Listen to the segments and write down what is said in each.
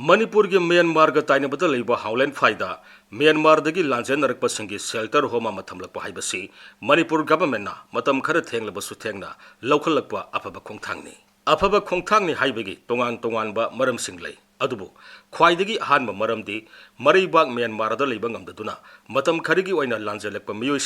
मणिपुर की म्यांमार का ताइनबद लेबा हाउलैंड फाइदा म्यांमार दगी लांजेनरकपसिंगी शेल्टर होम अमा थमलकपा हाइबसी मणिपुर गवर्नमेंटना मतम खर थेंगलबसु थेंगना लौखलकपा अफब खोंथांगनी अफब खोंथांगनी हाइबगी तोंगान तोंगानबा मरमसिंग लई अदुबु ख्वाइदगी अहानबा मरमदी मरैबाग म्यांमारदा लेबा ngamdaduna matam kharigi oina lanjelekpa miyoi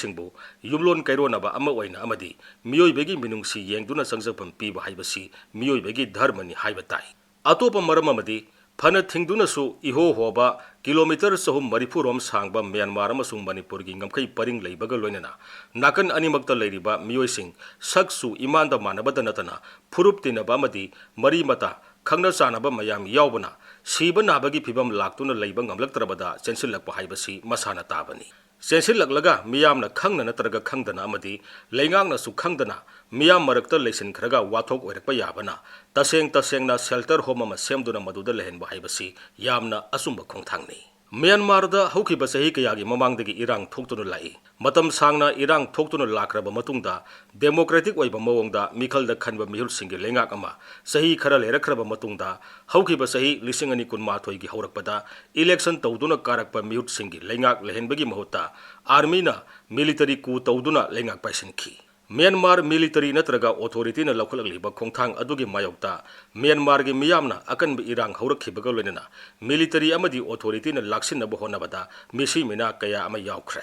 yumlon kaironaba ama oina amadi miyoibegi minungsi yengduna sangjapam piba haibasi miyoibegi dharmani haibatai atopa maram amadi फन थिंगदुनसु इहो होबा किलोमीटर सहम मरीफुरोम सांगबा म्यांमार अमसुंग मणिपुर की ngमखै परिंग लेबगा लोइनना नाकन अनिमक्ता लेरिबा मियोइसिंग सक्सु इमानदा मानबदा नतना फुरुप तिनबा अमदी मरी मता खंगना चानबा मयाम यावबना सीबा नाबगी फिबम लाक्तुना लेबा ngamlaktrabada चेंसिलकपा हाइबसी मसाना ताबनी चेंसिलकलगा मियामना खंगना नत्रगा खंगदना अमदी लेंगांगनासु खंगदना मियाम मरक्ता लेसिन खरगा वाथोक ओइरकपा याबना तसेंगना शेल्टर होम अमा सेमदुना मदुदा लेहनबा हाइबसी यामना असुंबा खोंथांगनी म्यांमार दा हौखिबा सही कयागी ममांगदगी इरांग थोक्तुना लाई मतम सांगना इरांग थोक्तुना लाक्रबा मतुंगदा डेमोक्रेटिक ओइबा मवोंगदा मिखलदा खनबा मिहुलसिंगी लेंगाक अमा सही खरा लेरखरबा मतुंगदा हौखिबा सही 2012 गी हौरकपदा इलेक्शन तौदुना कारकपा मिहुलसिंगी लेंगाक लेहनबगी महुत्ता आर्मीना मिलिटरी कू तौदुना लेंगाक पाइसनखी म्यांमार मिलिटरी नत्रगा ऑथोरिटी न लौखलगलिबा खोंथांग अदुगी मायोक्ता म्यांमार गी मियामना अकनब इरांग हौरखिबगा लोइनना मिलिटरी अमदी ऑथोरिटी न लाक्सिनबा होनबदा मिसी मिना कया अमा यावख्रे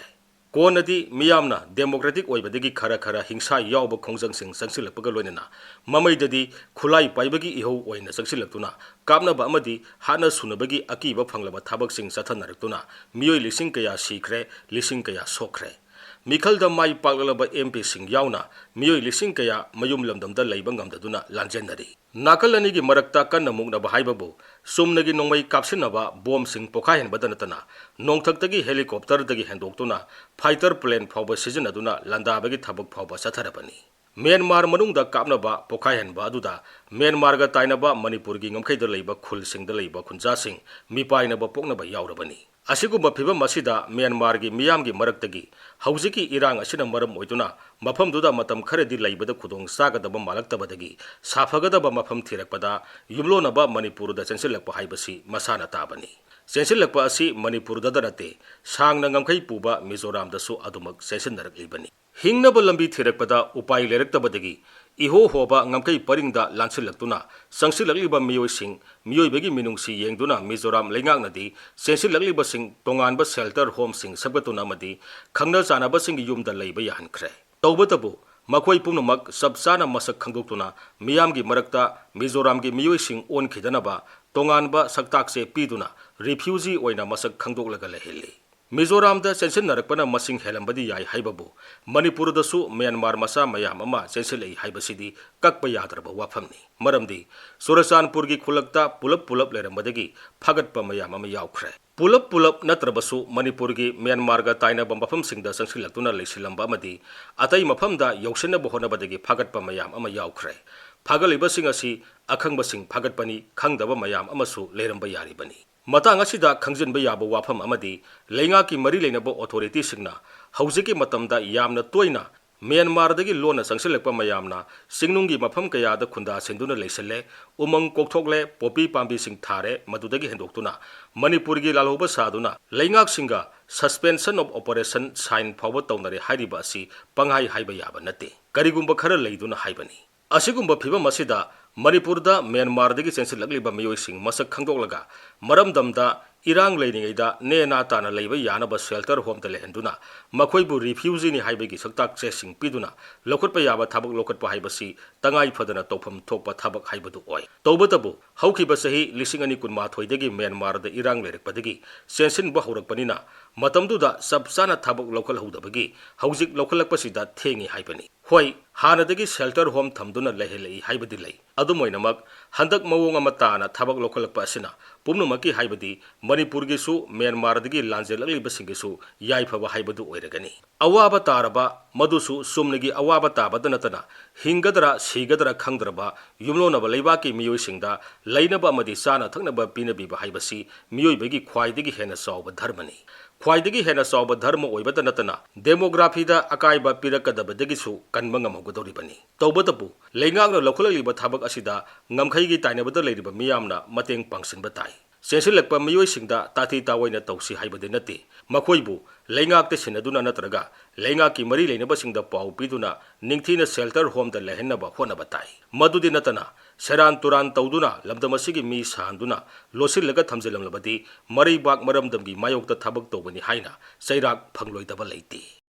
कोनदी मियामना डेमोक्रेटिक ओइबदगी खरा हिंसा यावबा खोंजंगसिंग संगसिलकपगा लोइनना ममैददी खुलाई पाइबगी इहो ओइना संगसिलक्तुना कापनबा अमदी हाना सुनबगी अकीबा फंगलबा थाबकसिंग सथनरक्तुना मियोइ लिसिंग कया सीख्रे लिसिंग कया सोख्रे मिखलदा माई पागलब एमपी सिंह यावना मियोइ लिसिंग कया मयुम लमदमदा लेबा ngamdaduna लांजेनरी नाकल अनिगी मरक्ता कन्न मुगनबा हाइबबु सुमनगी नोंमै कापसिनबा बॉम्ब सिंह पोखाहेनबदा नतना नोंथक्तगी हेलीकॉप्टरदगी हेंदोक्तुना फाइटर प्लेन फावबा सिजनदुना लंदाबगी थबक फावबा सथरबनी म्यांमार मनुंगदा कापनबा पोखाहेनबा अदुदा म्यांमारगा ताइनबा मणिपुरगी ngमखैदा लेबा खुलसिंगदा लेबा खुंजासिंग मिपाइनबा पोकनबा यावरबनी असिगुम्बा फिबम असिदा म्यांमार की मियाम की मरक्तगी हौजिकी इरांग असिना मरम ओइदुना मफमदुदा मतम खरदी लैबदा खुदोंग सागदबा मालक्तबदगी साफगदबा मफम थिरकपदा युमलोनबा मणिपुरदा चेंसिलकपा हाइबसी मसाना ताबनी चेंसिलकपा असि मणिपुरदा नते सांगना ngमखै पुबा मिजोरामदसु अदुमक चेंसिनरकलिबनी हिंगनबा लंबी थिरकपदा उपाय लेरक्तबदगी इहो होबा ngमखै परिंगदा लांसिलक्तुना संसिलकलिबा मियोइसिंग मियोइबगी मिनुंगसी येंगदुना मिजोराम लेंगांगनदी चेंसिलकलिबसिंग तोंगानबा शेल्टर होमसिंग सबगतुना मदी खंगना चानाबसिंग युमदा लेबा याहनख्रे तौबतबु मखोई पुनमक सबसाना मसक खंगोक्तुना मियामगी मरक्ता मिजोरामगी मियोइसिंग ओनखिदनबा तोंगानबा सक्ताकसे पीदुना रिफ्यूजी ओइना मसक खंगोक्लगा लेहेली मिजोरामदा चेंसिनरकपना मसिंग हेलंबदी याय हाइबबु मणिपुरदसु म्यांमार मसा मयाम अमा चेंसिलई हाइबसिदी कक्पा यादरबा वाफमनी मरमदी सुरचानपुर की खुलकता पुलप लेरंबदगी फागतपा मयाम अमा यावख्रे पुलप नत्रबसु मणिपुर की म्यांमारगा ताइनबा मफमसिंगदा संसिलक्तुना लेसिलंबा अमदी अतई मफमदा यौसिनबा होनबदगी फागतपा मयाम अमा यावख्रे फागलिबसिंग असि अखंगबसिंग फागतपनी खंगदबा मयाम अमसु लेरंबा यारिबनी मतंग असिदा खंगजिनबा याबा वाफम अमदी लेंगा की मरी लेनबा ऑथोरिटी सिंगना हौजिकी मतमदा यामना तोइना म्यांमारदगी लोना संगसिलकपा मयामना सिंगनुंगी मफम कयादा खुंदा सिंदुना लेसले उमंग कोकथोकले पोपी पांबी सिंग थारे मदुदगी हेंदोक्तुना मणिपुरगी लालहोबा सादुना लेंगाक सिंगा सस्पेंशन ऑफ ऑपरेशन साइन फावबा तौनरे हाइरिबा असि पंगाई हाइबा याबा नते करिगुंबा खरा लेदुना हाइबनी असिगुंबा फिबम असिदा मणिपुरदा म्यांमारदगी चेंसिलकलिबा मियोइसिंग मसक खंगोक्लगा मरमदमदा इरांग लेनिंगैदा नेना ताना लेबा यानबा शेल्टर होमदा लेहंदुना मखोइबु रिफ्यूजीनी हाइबगी सक्ताक चेसिंग पीदुना लोखटपा याबा थाबक लोखटपा हाइबसी तंगाई फदना तौफम थोकपा थाबक हाइबदु ओय तौबतबु हौखिबा सही 2012 दगी म्यांमारदा इरांग लेरकपदगी चेंसिनबा हौरकपनिना मतमदुदा सबसाना थाबक लोकल हौदबगी हौजिक लोकलकपसिदा थेंगी हाइबनी होय हानदगी शेल्टर होम थमदुना लेहेलई हाइबदी लई अदुमोइनमक हंदक मवोंग अमा ताना थाबक लोकलकपा असिना पुमनुमकी हाइबदी मणिपुरगिसु म्यांमारदगी लांजेलकलिबसिंगिसु याइफबा हाइबदु ओइरगनी अवाबा तारबा मदुसु सुमनगी अवाबा ताबदा नतना हिंगदरा सिगदरा खंगदरबा युमलोनबा लेबाकी मियोइसिंगदा लैनबा अमदी चाना थक्नबा पिनबीबा हाइबसी मियोइबगी ख्वाइदगी हेना चावबा धर्मनी ख्वाइदगी हेना चावबा धर्म ओइबदा नतना डेमोग्राफीदा अकाइबा पिरकदबदगिसु कनबा ngamhogdoribani tawbatapu leingakna lokhulaliba thabak asida ngamkhai gi tainabada leiriba miyamna mateng pangsinba tai ꯆꯦꯟꯁꯤꯜꯂꯛꯄ ꯃꯤꯑꯣꯏꯁꯤꯡꯗ ꯇꯥꯊꯤ ꯇꯥꯑꯣꯏꯅ ꯇꯧꯁꯤ ꯍꯥꯏꯕꯗꯤ ꯅꯠꯇꯦ, ꯃꯈꯣꯏꯕꯨ ꯂꯩꯉꯥꯛꯇ ꯁꯤꯟꯅꯗꯨꯅ ꯅꯠꯇ꯭ꯔꯒ ꯂꯩꯉꯥꯛꯀꯤ ꯃꯔꯤ ꯂꯩꯅꯕꯁꯤꯡꯗ ꯄꯥꯎ ꯄꯤꯗꯨꯅ ꯅꯤꯡꯊꯤꯅ ꯁꯦꯜꯇꯔ ꯍꯣꯝꯗ ꯂꯩꯍꯟꯅꯕ ꯍꯣꯠꯅꯕ ꯇꯥꯏ꯫ ꯃꯗꯨꯗꯤ ꯅꯠꯇꯅ ꯁꯦꯔꯥꯟ ꯇꯨꯔꯥꯟ ꯇꯧꯗꯨꯅ ꯂꯝꯗꯝ ꯑꯁꯤꯒꯤ ꯃꯤ ꯁꯥꯍꯟꯗꯨꯅ ꯂꯣꯠꯁꯤꯜꯂꯒ ꯊꯝꯖꯤꯜꯂꯝꯂꯕꯗꯤ ꯃꯔꯩꯕꯥꯛ ꯃꯔꯝꯗꯝꯒꯤ ꯃꯥꯌꯣꯛꯇ ꯊꯕꯛ ꯇꯧꯕꯅꯤ ꯍꯥꯏꯅ ꯆꯩꯔꯥꯛ ꯐꯪꯂꯣꯏꯗꯕ ꯂꯩꯇꯦ꯫